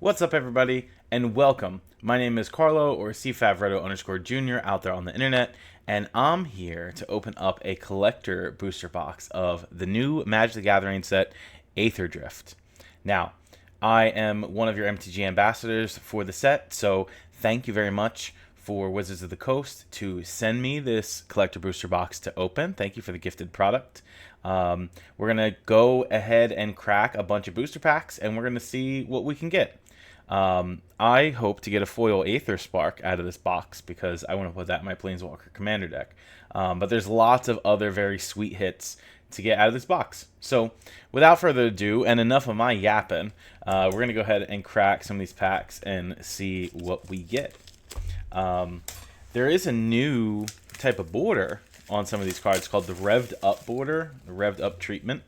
What's up, everybody, and welcome. My name is Carlo, or CFavretto_Jr. out there on the internet, and I'm here to open up a collector booster box of the new Magic the Gathering set, Aetherdrift. Now, I am one of your MTG ambassadors for the set, so thank you very much for Wizards of the Coast to send me this collector booster box to open. Thank you for the gifted product. We're going to go ahead and crack a bunch of booster packs, and we're going to see what we can get. I hope to get a foil Aether Spark out of this box because I want to put that in my Planeswalker Commander deck. But there's lots of other very sweet hits to get out of this box. So without further ado, and enough of my yapping, we're going to go ahead and crack some of these packs and see what we get. There is a new type of border on some of these cards called the Revved Up border, the Revved Up treatment,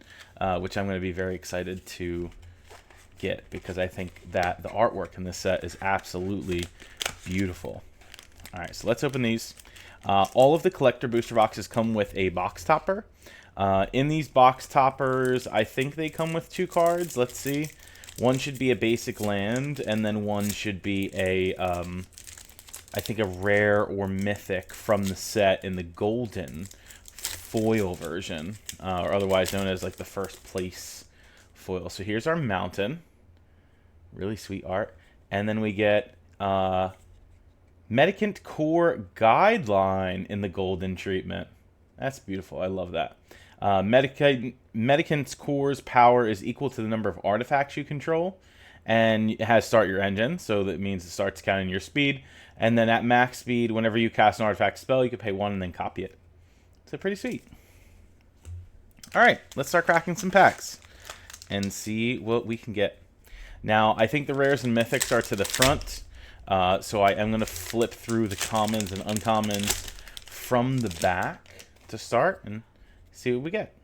which I'm going to be very excited to get because I think that the artwork in this set is absolutely beautiful. All right, so let's open these. All of the collector booster boxes come with a box topper. In these box toppers, I think they come with 2 cards. Let's see. One should be a basic land, and then one should be a, I think, a rare or mythic from the set in the golden foil version, or otherwise known as like the first place foil. So here's our mountain. Really sweet art. And then we get Medicant Core Guideline in the golden treatment. That's beautiful. I love that. Medicant's Core's power is equal to the number of artifacts you control. And it has Start Your Engine, so that means it starts counting your speed. And then at max speed, whenever you cast an artifact spell, you can pay 1 and then copy it. So pretty sweet. Alright, let's start cracking some packs and see what we can get. Now, I think the rares and mythics are to the front, so I am going to flip through the commons and uncommons from the back to start and see what we get.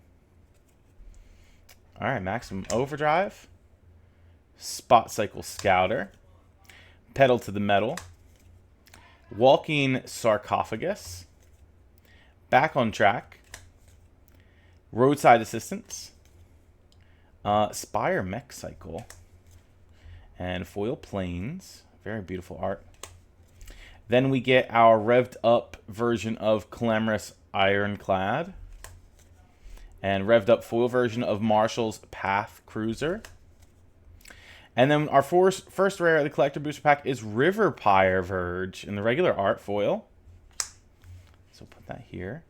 Alright, Maximum Overdrive, Spot Cycle Scouter, Pedal to the Metal, Walking Sarcophagus, Back on Track, Roadside Assistance, Spire Mech Cycle, and Foil Plains. Very beautiful art. Then we get our revved up version of Clamorous Ironclad, and revved up foil version of Marshall's Path Cruiser. And then our first rare of the collector booster pack is River Pyre Verge in the regular art foil. So put that here.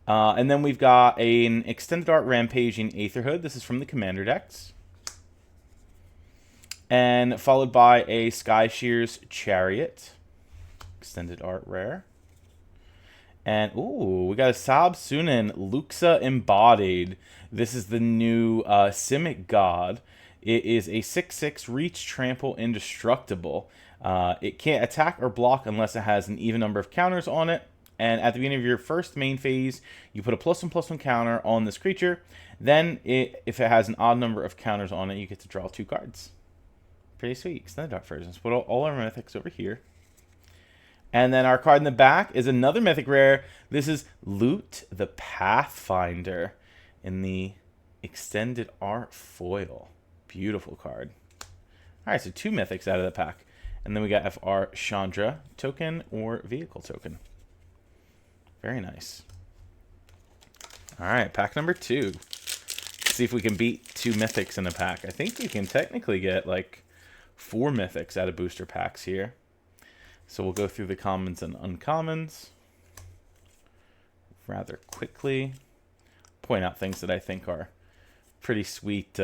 And then we've got an extended art Rampaging Aetherhood. This is from the Commander decks. And followed by a Sky Shear's Chariot. Extended art rare. And, ooh, we got a Sab Sunin Luxa Embodied. This is the new Simic God. It is a 6/6 Reach, Trample, Indestructible. It can't attack or block unless it has an even number of counters on it. And at the beginning of your first main phase, you put a +1/+1 counter on this creature. Then, if it has an odd number of counters on it, you get to draw 2 cards. Pretty sweet. Extended art versions. Put all our mythics over here. And then our card in the back is another mythic rare. This is Loot the Pathfinder in the extended art foil. Beautiful card. Alright, so 2 mythics out of the pack. And then we got FR Chandra token or vehicle token. Very nice. Alright, pack number 2. Let's see if we can beat 2 mythics in a pack. I think we can technically get like 4 mythics out of booster packs here. So we'll go through the commons and uncommons rather quickly. Point out things that I think are pretty sweet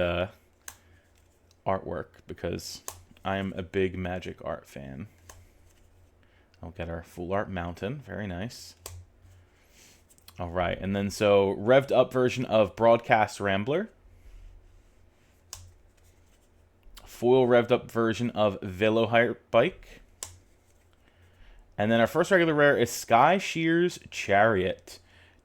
artwork because I am a big Magic art fan. I'll get our full art mountain. Very nice. All right, and then so revved up version of Broadcast Rambler. Foil revved up version of Velohire Bike. And then our first regular rare is Sky Shear's Chariot.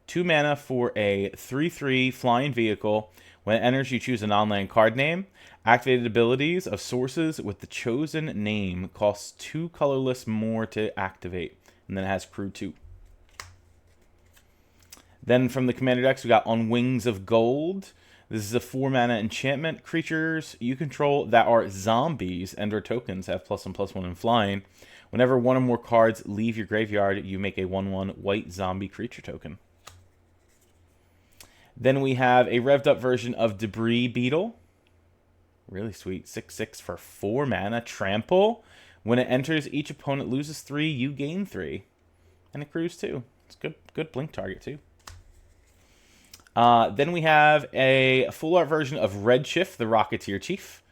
2 mana for a 3/3 flying vehicle. When it enters, you choose a non-land card name. Activated abilities of sources with the chosen name costs 2 colorless more to activate. And then it has crew 2. Then from the Commander decks, we got On Wings of Gold. This is a 4-mana enchantment. Creatures you control that are zombies and or tokens have +1/+1 in flying. Whenever one or more cards leave your graveyard, you make a 1/1 white zombie creature token. Then we have a revved up version of Debris Beetle. Really sweet. 6/6 for 4 mana. Trample. When it enters, each opponent loses 3, you gain 3. And accrues 2. It's good blink target too. Then we have a full art version of Redshift, the Rocketeer Chief.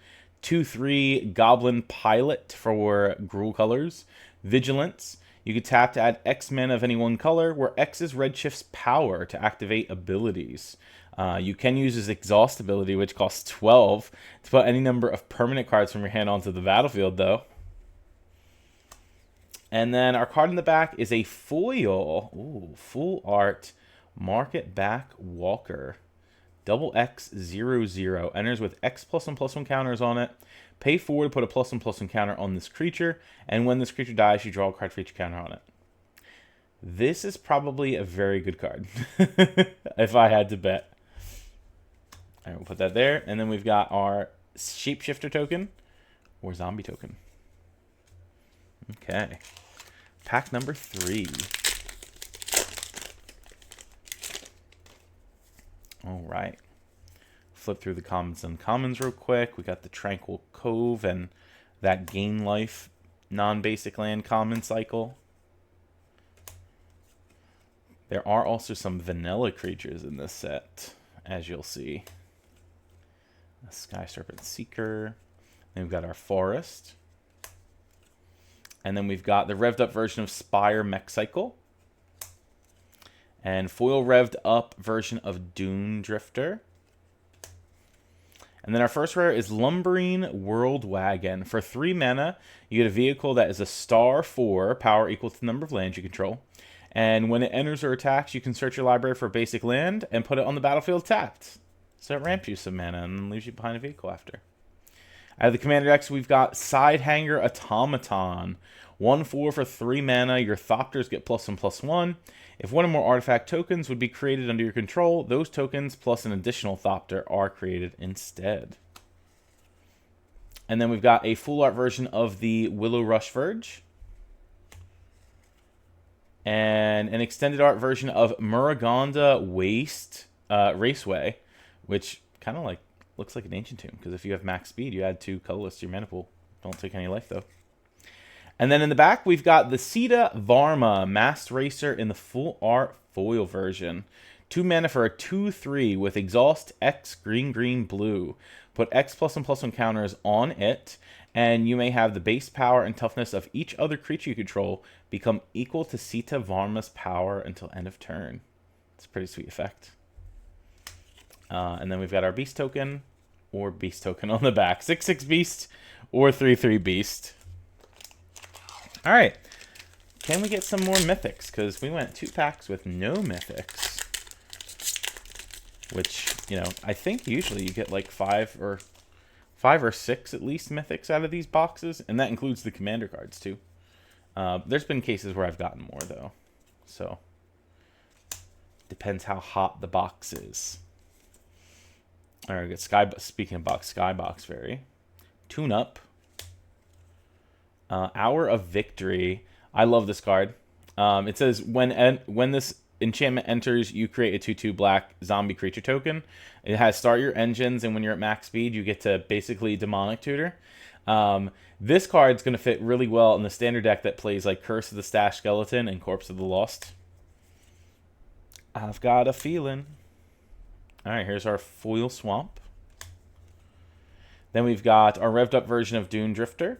2/3 Goblin Pilot for Gruul colors. Vigilance. You can tap to add X mana of any one color, where X is Redshift's power to activate abilities. You can use his Exhaust ability, which costs 12, to put any number of permanent cards from your hand onto the battlefield, though. And then our card in the back is a foil. Ooh, full art Market Back Walker. XX00. Enters with X +1/+1 counters on it. Pay 4 to put a +1/+1 counter on this creature. And when this creature dies, you draw a card for each counter on it. This is probably a very good card, if I had to bet. All right, we'll put that there. And then we've got our Shapeshifter token or Zombie token. Okay. Pack number 3. All right. Flip through the commons and uncommons real quick. We got the Tranquil Cove and that Gain Life non-basic land common cycle. There are also some vanilla creatures in this set, as you'll see. A Sky Serpent Seeker. Then we've got our Forest. And then we've got the revved up version of Spire Mech Cycle. And foil revved up version of Dune Drifter. And then our first rare is Lumbering World Wagon. For 3 mana, you get a vehicle that is a star 4, power equal to the number of lands you control. And when it enters or attacks, you can search your library for a basic land and put it on the battlefield tapped. So it ramps you some mana and leaves you behind a vehicle after. Out of the commander decks, we've got Sidehanger Automaton. 1/4 for 3 mana. Your Thopters get +1/+1. If one or more artifact tokens would be created under your control, those tokens plus an additional Thopter are created instead. And then we've got a full art version of the Willow Rush Verge. And an extended art version of Muragonda Raceway, which kind of like looks like an ancient tomb, because if you have max speed, you add 2 colorless to your mana pool. Don't take any life, though. And then in the back, we've got the Sita Varma Masked Racer in the full art foil version. 2 mana for a 2/3 with Exhaust X green blue. Put X +1/+1 counters on it, and you may have the base power and toughness of each other creature you control become equal to Sita Varma's power until end of turn. It's a pretty sweet effect. And then we've got our Beast token, or Beast token on the back. 6/6 Beast, or 3/3 Beast. All right. Can we get some more mythics? Because we went 2 packs with no mythics. Which, you know, I think usually you get like 5 or 6 at least mythics out of these boxes. And that includes the commander cards too. There's been cases where I've gotten more though. So, depends how hot the box is. All right, we got speaking of box, Skybox Fairy. Tune Up. Hour of Victory. I love this card. It says when this enchantment enters, you create a 2/2 black zombie creature token. It has start your engines, and when you're at max speed, you get to basically demonic tutor. This card's going to fit really well in the standard deck that plays like Curse of the Stashed Skeleton and Corpse of the Lost. I've got a feeling. All right, here's our foil swamp. Then we've got our revved up version of Dune Drifter.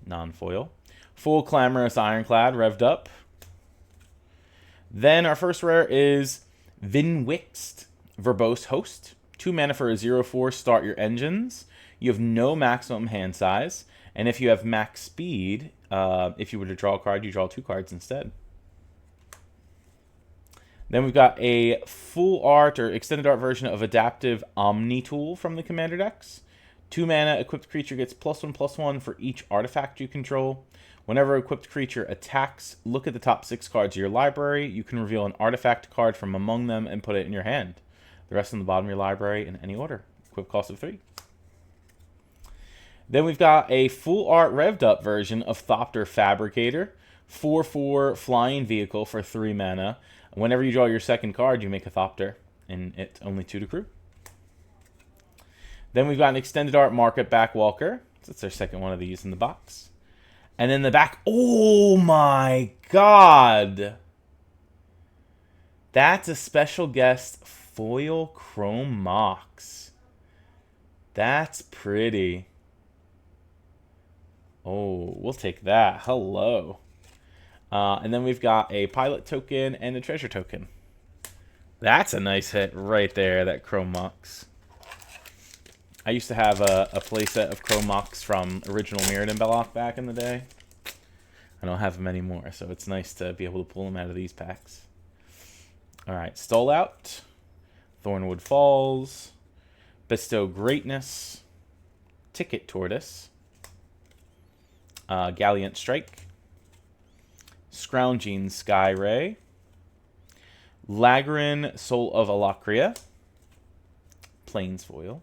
Non-foil. Full Clamorous Ironclad, revved up. Then our first rare is Vinwixt Verbose Host. 2 mana for a 0/4, start your engines. You have no maximum hand size. And if you have max speed, if you were to draw a card, you draw 2 cards instead. Then we've got a full art or extended art version of Adaptive Omni Tool from the commander decks. 2 mana, equipped creature gets +1/+1 for each artifact you control. Whenever an equipped creature attacks, look at the top 6 cards of your library. You can reveal an artifact card from among them and put it in your hand. The rest in the bottom of your library in any order. Equip cost of 3. Then we've got a full art revved up version of Thopter Fabricator. 4/4 flying vehicle for 3 mana. Whenever you draw your second card, you make a Thopter, and it's only 2 to crew. Then we've got an extended art market Backwalker. That's our second one of these in the box. And then the back, oh my god! That's a special guest foil Chrome Mox. That's pretty. Oh, we'll take that. Hello. And then we've got a pilot token and a treasure token. That's a nice hit right there, that Chrome Mox. I used to have a playset of Chrome Mox from original Mirrodin Belloc back in the day. I don't have them anymore, so it's nice to be able to pull them out of these packs. Alright, Stall Out, Thornwood Falls, Bestow Greatness, Ticket Tortoise, Gallant Strike, Scrounging Skyray, Lagrin Soul of Alakria, Plains Foil,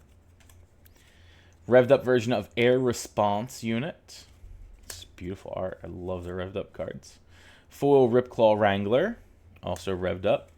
revved up version of Air Response Unit. It's beautiful art. I love the revved up cards. Foil Ripclaw Wrangler, also revved up.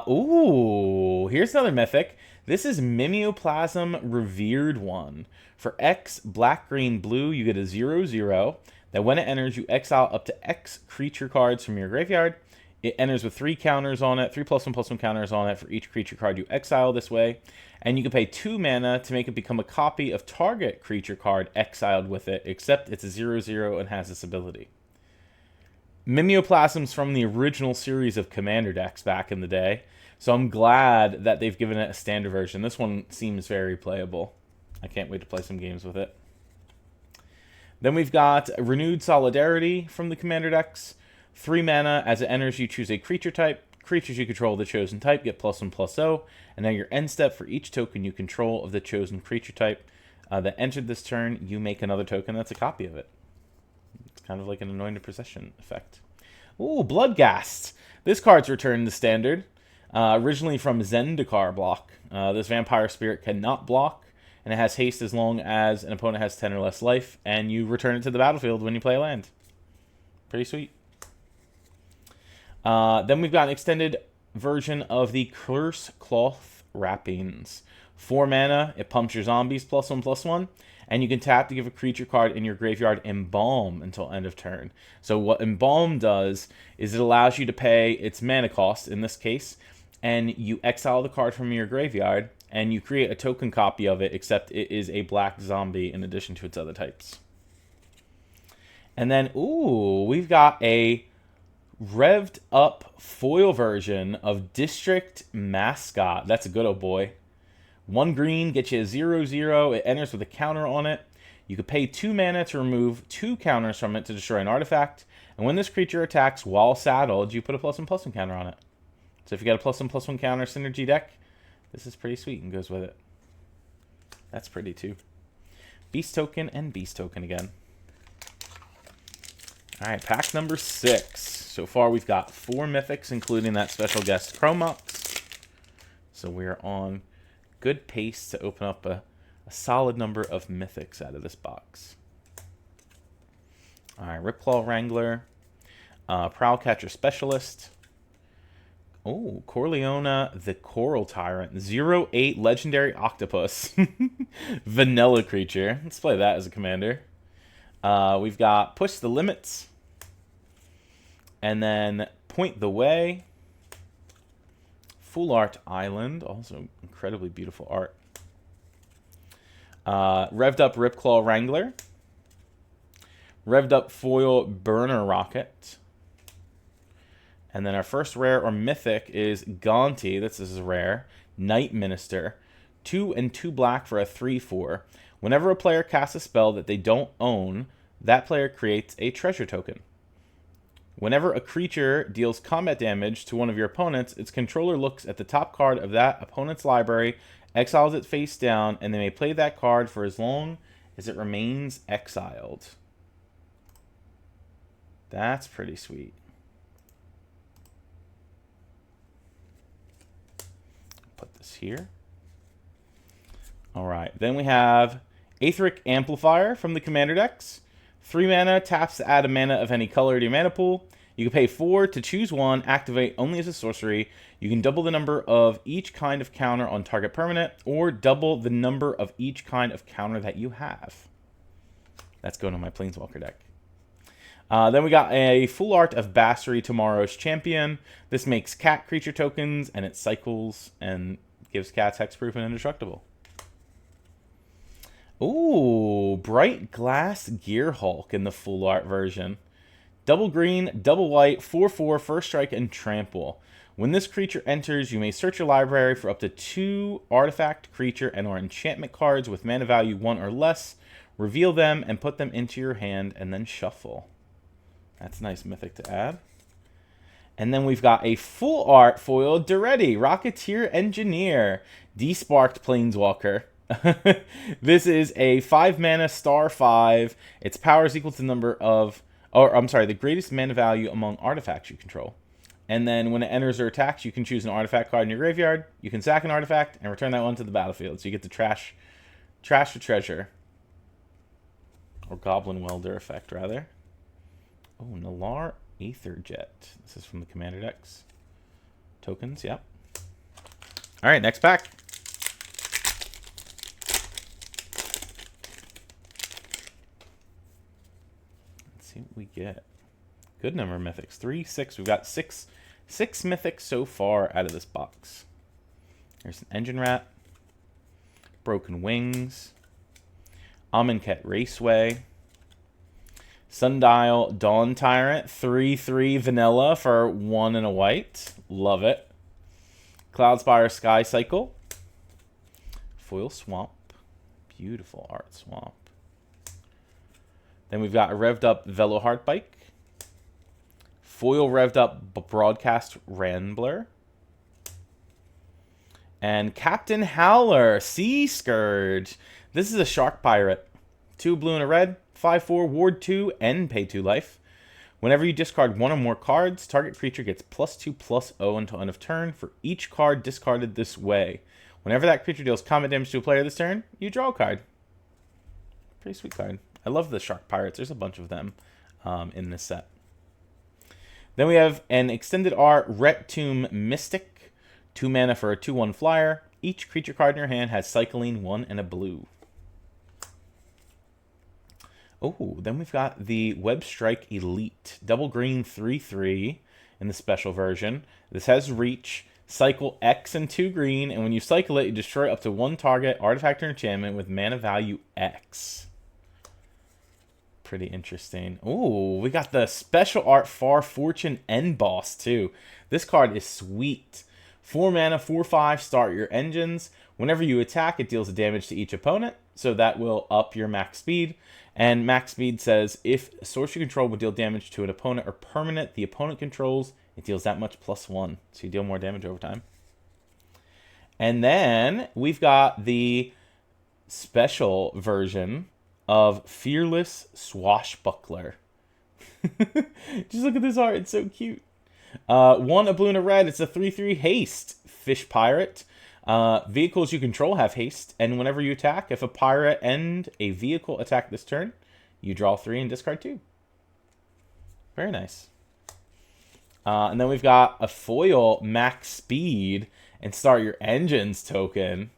Ooh, here's another mythic. This is Mimeoplasm Revered One. For X, black, green, blue, you get a 0/0. That when it enters, you exile up to X creature cards from your graveyard. It enters with 3 counters on it, 3+1/+1 counters on it for each creature card you exile this way. And you can pay 2 mana to make it become a copy of target creature card exiled with it, except it's a 0/0 and has this ability. Mimeoplasm's from the original series of Commander decks back in the day, so I'm glad that they've given it a standard version. This one seems very playable. I can't wait to play some games with it. Then we've got Renewed Solidarity from the Commander decks. 3 mana, as it enters, you choose a creature type. Creatures you control of the chosen type get +1/+0, and then your end step for each token you control of the chosen creature type that entered this turn, you make another token that's a copy of it. It's kind of like an Anointed Procession effect. Ooh, Bloodghast. This card's returned to standard, originally from Zendikar block. This Vampire Spirit cannot block, and it has haste as long as an opponent has 10 or less life, and you return it to the battlefield when you play a land. Pretty sweet. Then we've got an extended version of the Curse Cloth Wrappings. 4 mana, it pumps your zombies +1/+1, and you can tap to give a creature card in your graveyard Embalm until end of turn. So what Embalm does is it allows you to pay its mana cost, in this case, and you exile the card from your graveyard, and you create a token copy of it, except it is a black zombie in addition to its other types. And then, ooh, we've got a revved up foil version of District Mascot. That's a good old boy. 1 green, gets you a 0/0. It enters with a counter on it. You could pay 2 mana to remove 2 counters from it to destroy an artifact. And when this creature attacks while saddled, you put a +1/+1 counter on it. So if you got a +1/+1 counter synergy deck, this is pretty sweet and goes with it. That's pretty too. Beast token and Beast token again. Alright, pack number 6. So far we've got 4 mythics, including that special guest Chrome Mox. So we're on good pace to open up a solid number of mythics out of this box. Alright, Ripclaw Wrangler, Prowlcatcher Specialist. Oh, Corleona the Coral Tyrant. 0/8 Legendary Octopus. Vanilla creature. Let's play that as a commander. We've got Push the Limits. And then Point the Way. Full Art Island. Also incredibly beautiful art. Revved up Ripclaw Wrangler. Revved up Foil Burner Rocket. And then our first rare or mythic is Gaunty. This is rare. Night Minister. 2 and 2 black for a 3/4. Whenever a player casts a spell that they don't own, that player creates a treasure token. Whenever a creature deals combat damage to one of your opponents, its controller looks at the top card of that opponent's library, exiles it face down, and they may play that card for as long as it remains exiled. That's pretty sweet. this here. All right, then we have Aetheric Amplifier from the Commander decks. 3 mana, taps to add a mana of any color to your mana pool. You can pay 4 to choose one, activate only as a sorcery. You can double the number of each kind of counter on target permanent, or double the number of each kind of counter that you have. That's going on my Planeswalker deck. Then we got a full art of Basri, Tomorrow's Champion. This makes cat creature tokens, and it cycles and gives cats hexproof and indestructible. Ooh, Bright Glass Gearhulk in the full art version. Double green, double white, 4/4, first strike, and trample. When this creature enters, you may search your library for up to 2 artifact, creature, and/or enchantment cards with mana value 1 or less. Reveal them and put them into your hand, and then shuffle. That's a nice mythic to add. And then we've got a full art foil Duretti, Rocketeer Engineer, Desparked Planeswalker. This is a 5 mana star 5. Its power is equal to the number of, the greatest mana value among artifacts you control. And then when it enters or attacks, you can choose an artifact card in your graveyard. You can sack an artifact and return that one to the battlefield. So you get the trash the treasure. Or Goblin Welder effect, rather. Oh, Nalar Aetherjet. This is from the Commander decks. Tokens, yep. All right, next pack. See what we get. Good number of mythics. 3, 6. We've got six mythics so far out of this box. There's an Engine Rat, Broken Wings, Amonkhet Raceway, Sundial Dawn Tyrant, 3/3 vanilla for 1 and a white. Love it. Cloudspire Sky Cycle, Foil Swamp, beautiful art swamp. Then we've got a revved up Veloheart Bike, foil revved up Broadcast Rambler, and Captain Howler Sea Scourge. This is a Shark Pirate. 2 blue and a red, 5/4, ward 2, and pay 2 life. Whenever you discard 1 or more cards, target creature gets +2/+0 until end of turn for each card discarded this way. Whenever that creature deals combat damage to a player this turn, you draw a card. Pretty sweet card. I love the Shark Pirates. There's a bunch of them in this set. Then we have an extended art Ret Tomb Mystic. 2 mana for a 2/1 flyer. Each creature card in your hand has cycling 1 and a blue. Oh, then we've got the Web Strike Elite. Double green 3/3 in the special version. This has reach, cycle X and 2 green, and when you cycle it, you destroy up to 1 target artifact or enchantment with mana value X. Pretty interesting. Ooh, we got the special art Far Fortune End Boss too. This card is sweet. 4 mana, 4/5, start your engines. Whenever you attack, it deals damage to each opponent, so that will up your max speed. And max speed says if source you control would deal damage to an opponent or permanent the opponent controls, it deals that much +1, so you deal more damage over time. And then we've got the special version of Fearless Swashbuckler. Just look at this art, it's so cute. 1 a blue and a red, it's a 3/3 haste fish pirate. Vehicles you control have haste, and whenever you attack, if a pirate and a vehicle attack this turn, you draw 3 and discard 2. Very nice. And then we've got a foil max speed and start your engines token.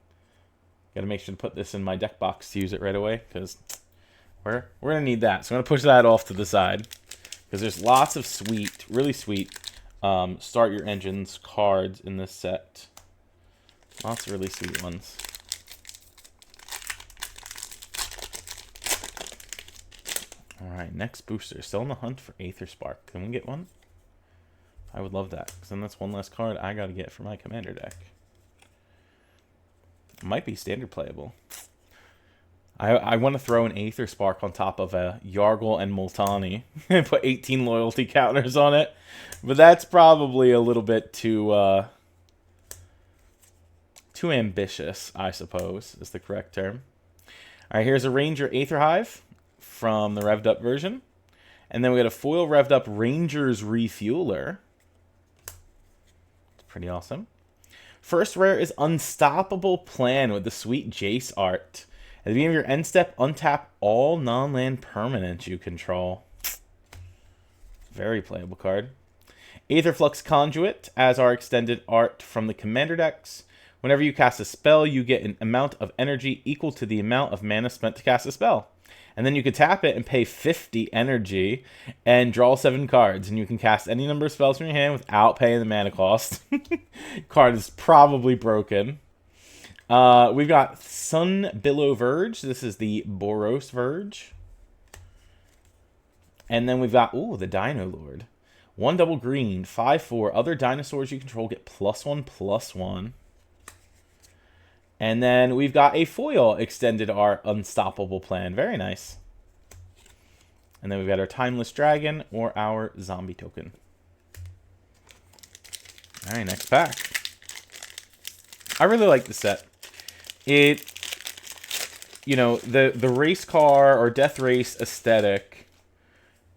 Gotta make sure to put this in my deck box to use it right away, because we're gonna need that. So I'm gonna push that off to the side, because there's lots of sweet, really sweet start your engines cards in this set. Lots of really sweet ones. Alright, next booster. Still in the hunt for Aetherspark. Can we get one? I would love that, because then that's one less card I gotta get for my Commander deck. Might be standard playable. I want to throw an Aetherspark on top of a Yargle and Multani and put 18 loyalty counters on it. But that's probably a little bit too ambitious, I suppose, is the correct term. All right, here's a Ranger Aetherhive from the revved up version. And then we got a foil revved up Ranger's Refueler. It's pretty awesome. First rare is Unstoppable Plan with the sweet Jace art. At the beginning of your end step, untap all non-land permanents you control. Very playable card. Aetherflux Conduit, as our extended art from the Commander decks. Whenever you cast a spell, you get an amount of energy equal to the amount of mana spent to cast a spell. And then you can tap it and pay 50 energy and draw 7 cards. And you can cast any number of spells from your hand without paying the mana cost. Card is probably broken. We've got Sun Billow Verge. This is the Boros Verge. And then we've got, the Dino Lord. 1 double green, 5/4. Other dinosaurs you control get +1/+1. And then we've got a foil extended art Unstoppable Plan. Very nice. And then we've got our Timeless Dragon or our Zombie Token. All right, next pack. I really like the set. The race car or death race aesthetic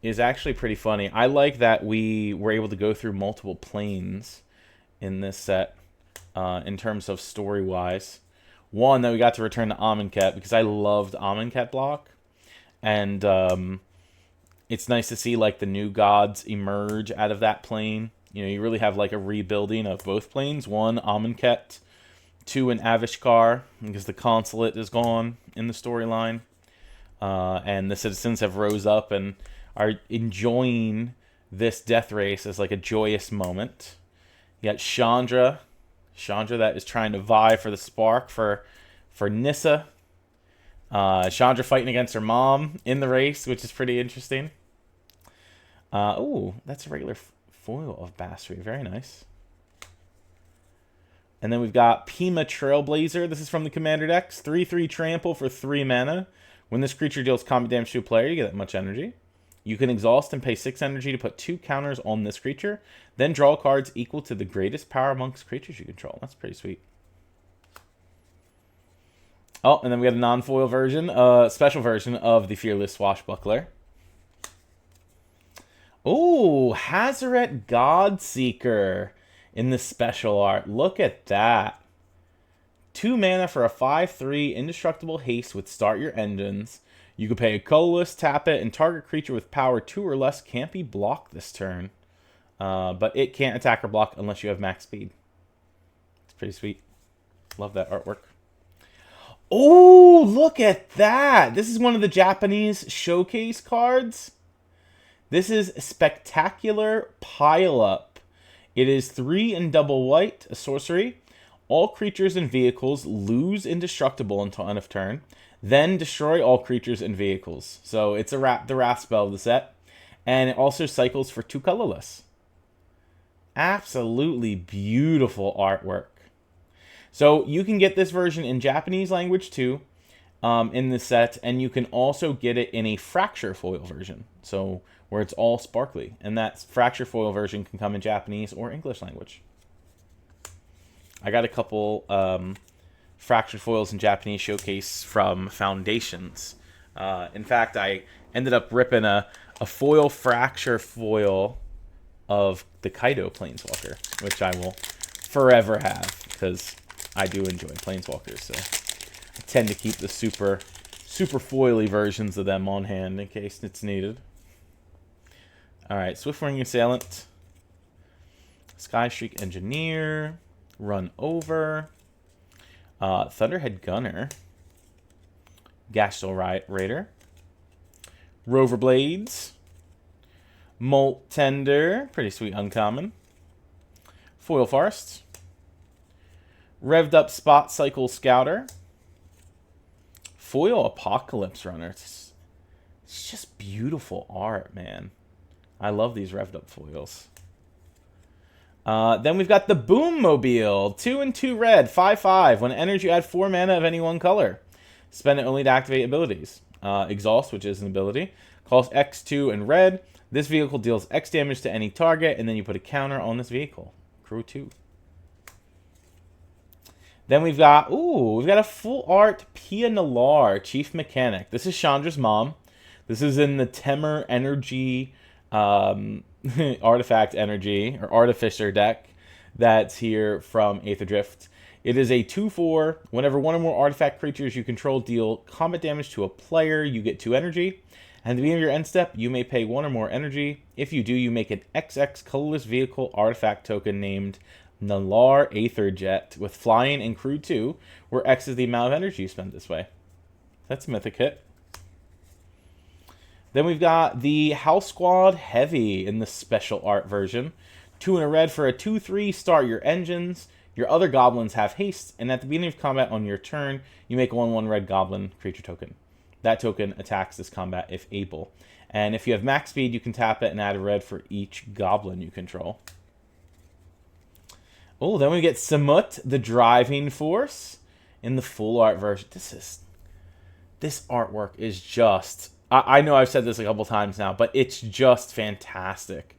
is actually pretty funny. I like that we were able to go through multiple planes in this set in terms of story-wise. One, that we got to return to Amonkhet because I loved Amonkhet block. And it's nice to see like the new gods emerge out of that plane. You really have like a rebuilding of both planes. 1, Amonkhet. 2, an Avishkar, because the consulate is gone in the storyline. And the citizens have rose up and are enjoying this death race as like a joyous moment. You got Chandra. Chandra that is trying to vie for the spark for Nissa. Chandra fighting against her mom in the race, which is pretty interesting. That's a regular foil of Basri. Very nice. And then we've got Pima Trailblazer. This is from the Commander decks. 3/3 trample for 3 mana. When this creature deals combat damage to a player, you get that much energy. You can exhaust and pay 6 energy to put 2 counters on this creature. Then draw cards equal to the greatest power amongst creatures you control. That's pretty sweet. Oh, and then we got a non-foil version, special version of the Fearless Swashbuckler. Oh, Hazaret Godseeker in the special art. Look at that. 2 mana for a 5/3 indestructible haste with Start Your Engines. You can pay a colorless, tap it, and target creature with power 2 or less can't be blocked this turn. But it can't attack or block unless you have max speed. It's pretty sweet. Love that artwork. Oh, look at that. This is one of the Japanese showcase cards. This is Spectacular Pile Up. It is 3 and double white, a sorcery. All creatures and vehicles lose indestructible until end of turn. Then destroy all creatures and vehicles. So it's the wrath spell of the set. And it also cycles for 2 colorless. Absolutely beautiful artwork. So you can get this version in Japanese language too in the set. And you can also get it in a Fracture foil version. So where it's all sparkly. And that Fracture foil version can come in Japanese or English language. I got a couple Fractured foils in Japanese showcase from Foundations. In fact, I ended up ripping a foil Fracture foil of the Kaido Planeswalker, which I will forever have because I do enjoy Planeswalkers. So I tend to keep the super foily versions of them on hand in case it's needed. All right, Swiftwing Assailant, Skystreak Engineer, Run Over, Thunderhead Gunner, Gastel Raider, Rover Blades, Molt Tender, pretty sweet uncommon, Foil Forest, Revved Up Spot Cycle Scouter, Foil Apocalypse Runner. It's just beautiful art, man. I love these Revved Up foils. Then we've got the Boom Mobile. 2 and 2 red, 5/5. When it enters, you add 4 mana of any one color. Spend it only to activate abilities. Exhaust, which is an ability. Costs X2 and red. This vehicle deals X damage to any target, and then you put a counter on this vehicle. Crew 2. Then we've got a full art Pia Nalar, Chief Mechanic. This is Chandra's mom. This is in the Temur Energy artifact energy or artificer deck. that's here from Aetherdrift. It is a 2/4. Whenever one or more artifact creatures you control deal combat damage to a player, you get 2 energy. And at the beginning of your end step, you may pay 1 or more energy. If you do, you make an XX colorless vehicle artifact token named Nalar Aetherjet with flying and crew 2, where X is the amount of energy you spend this way. That's a mythic hit. Then we've got the House Squad Heavy in the special art version. 2 and a red for a 2/3, start your engines. Your other goblins have haste, and at the beginning of combat on your turn, you make a 1/1 red goblin creature token. That token attacks this combat if able. And if you have max speed, you can tap it and add a red for each goblin you control. Oh, then we get Samut, the Driving Force, in the full art version. This artwork is just... I know I've said this a couple times now, but it's just fantastic.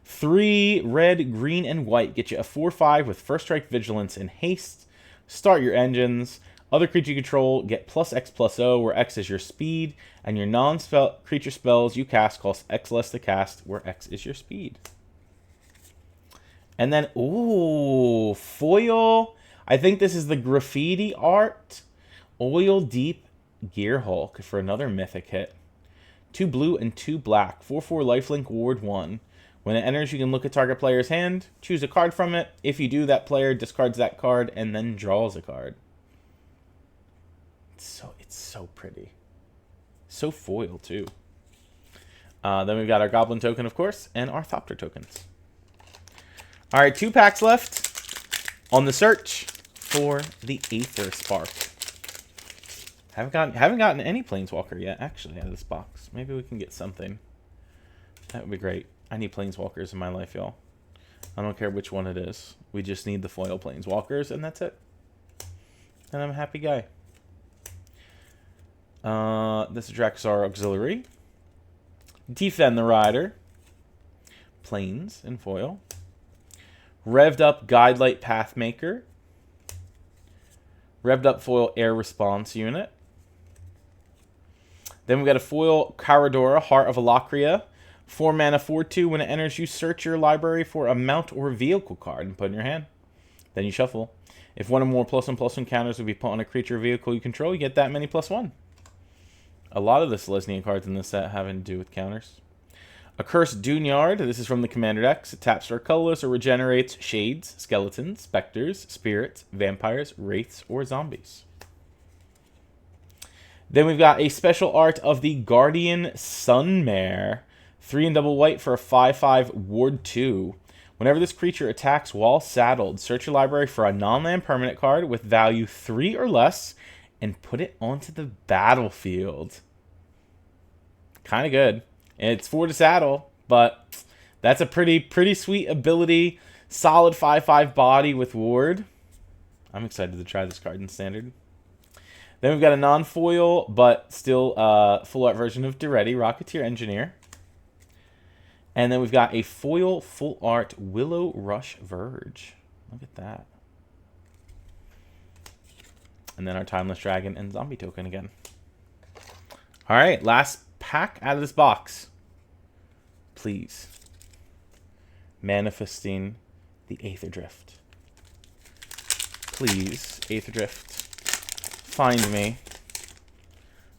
3 red, green, and white get you a 4/5 with first strike, vigilance, and haste. Start your engines. Other creature you control get +X+0, where X is your speed, and your non-creature spells you cast cost X less to cast, where X is your speed. And then, ooh, foil. I think this is the graffiti art. Oil Deep Gear Hulk for another mythic hit. 2 blue and 2 black. 4/4 lifelink ward 1. When it enters, you can look at target player's hand, choose a card from it. If you do, that player discards that card and then draws a card. It's so pretty. So foil, too. Then we've got our Goblin token, of course, and our Thopter tokens. All right, 2 packs left on the search for the Aether Spark. Haven't gotten any Planeswalker yet, actually, out of this box. Maybe we can get something. That would be great. I need Planeswalkers in my life, y'all. I don't care which one it is. We just need the foil Planeswalkers, and that's it. And I'm a happy guy. This is Draxar Auxiliary. Defend the Rider. Planes in foil. Revved up Guidelight Pathmaker. Revved up foil Air Response Unit. Then we got a foil Caradora, Heart of Alakria. 4 mana, 4/2. When it enters, you search your library for a mount or vehicle card and put it in your hand. Then you shuffle. If one or more +1/+1 counters would be put on a creature or vehicle you control, you get that many +1. A lot of the Selesnya cards in this set having to do with counters. Accursed Dunyard. This is from the Commander decks. It taps for colorless or regenerates shades, skeletons, specters, spirits, vampires, wraiths, or zombies. Then we've got a special art of the Guardian Sunmare. 3 and double white for a 5/5 ward 2. Whenever this creature attacks while saddled, search your library for a non-land permanent card with value 3 or less and put it onto the battlefield. Kind of good. It's 4 to saddle, but that's a pretty sweet ability. Solid 5/5 body with ward. I'm excited to try this card in standard. Then we've got a non-foil, but still full art version of Duretti, Rocketeer Engineer. And then we've got a foil full art Willow Rush Verge. Look at that. And then our Timeless Dragon and Zombie token again. All right, last pack out of this box. Please. Manifesting the Aetherdrift. Please, Aetherdrift. Find me.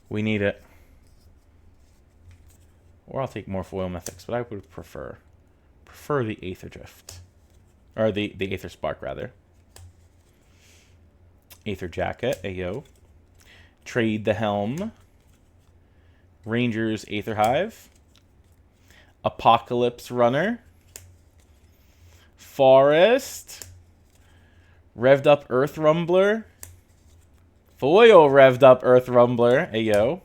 We need it. Or I'll take more foil mythics, but I would prefer the Aetherdrift. Or the Aether Spark, rather. Aether Jacket, ayo. Trade the Helm. Rangers Aether Hive. Apocalypse Runner. Forest. Revved up Earth Rumbler. Foil Revved up Earth Rumbler, ayo.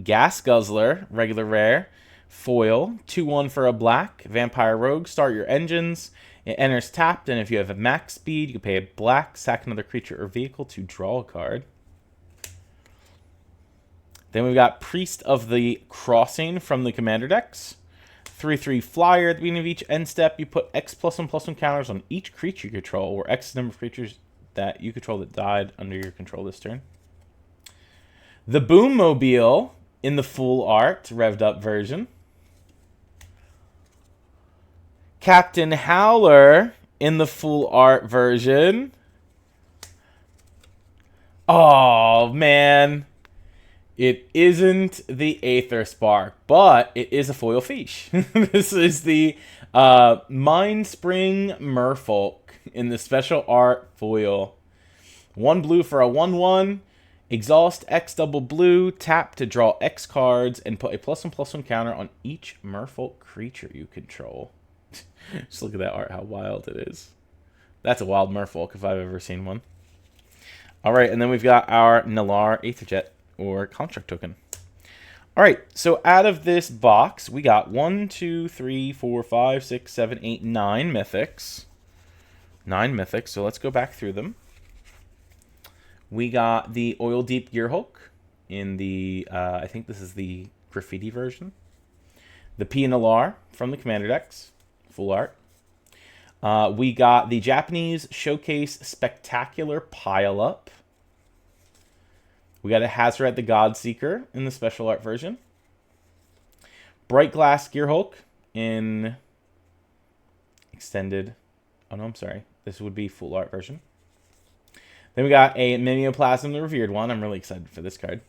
Gas Guzzler, regular rare. Foil, 2/1 for a black. Vampire Rogue, start your engines. It enters tapped, and if you have a max speed, you can pay a black, sack another creature or vehicle to draw a card. Then we've got Priest of the Crossing from the Commander decks. 3/3 flyer. At the beginning of each end step, you put X +1/+1 counters on each creature you control, or X number of creatures that you control that died under your control this turn. The Boom Mobile in the full art, revved up version. Captain Howler in the full art version. Oh, man. It isn't the Aether Spark, but it is a foil fiche. This is the Mind Spring Merfolk in the special art foil. 1 blue for a 1/1. Exhaust X double blue. Tap to draw X cards and put a +1/+1 counter on each Merfolk creature you control. Just look at that art, how wild it is. That's a wild Merfolk if I've ever seen one. All right, and then we've got our Nalar Aetherjet, or construct token. All right, so out of this box, we got 1, 2, 3, 4, 5, 6, 7, 8, 9 mythics. 9 mythics, so let's go back through them. We got the Oil Deep Gearhulk in the, I think this is the graffiti version. The Nalar from the Commander decks, full art. We got the Japanese Showcase Spectacular Pile-Up. We got a Hazoret the Godseeker in the special art version. Bright Glass Gearhulk in extended. Oh no, I'm sorry. This would be full art version. Then we got a Mimeoplasm the Revered one. I'm really excited for this card.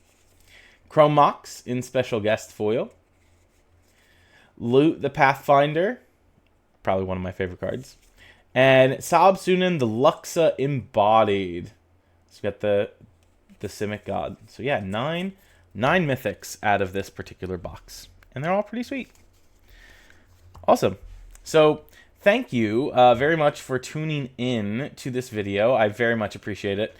Chrome Mox in special guest foil. Loot the Pathfinder. Probably one of my favorite cards. And Saab Sunan the Luxa Embodied. So we got the Simic God. So yeah, nine mythics out of this particular box. And they're all pretty sweet. Awesome. So thank you very much for tuning in to this video. I very much appreciate it.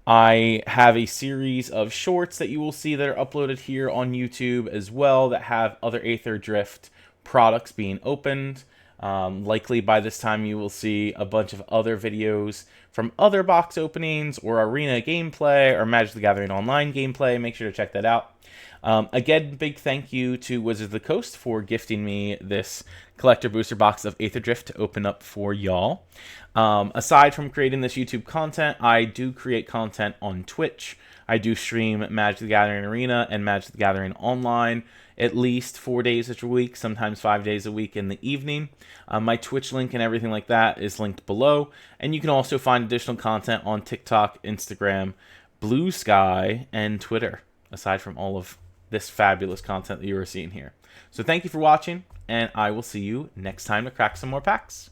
I have a series of shorts that you will see that are uploaded here on YouTube as well that have other Aetherdrift products being opened. Likely by this time you will see a bunch of other videos from other box openings or arena gameplay or Magic the Gathering Online gameplay. Make sure to check that out. Again, big thank you to Wizards of the Coast for gifting me this collector booster box of Aetherdrift to open up for y'all. Aside from creating this YouTube content, I do create content on Twitch. I do stream Magic the Gathering Arena and Magic the Gathering Online at least 4 days a week, sometimes 5 days a week in the evening. My Twitch link and everything like that is linked below. And you can also find additional content on TikTok, Instagram, Blue Sky, and Twitter, aside from all of this fabulous content that you are seeing here. So thank you for watching, and I will see you next time to crack some more packs.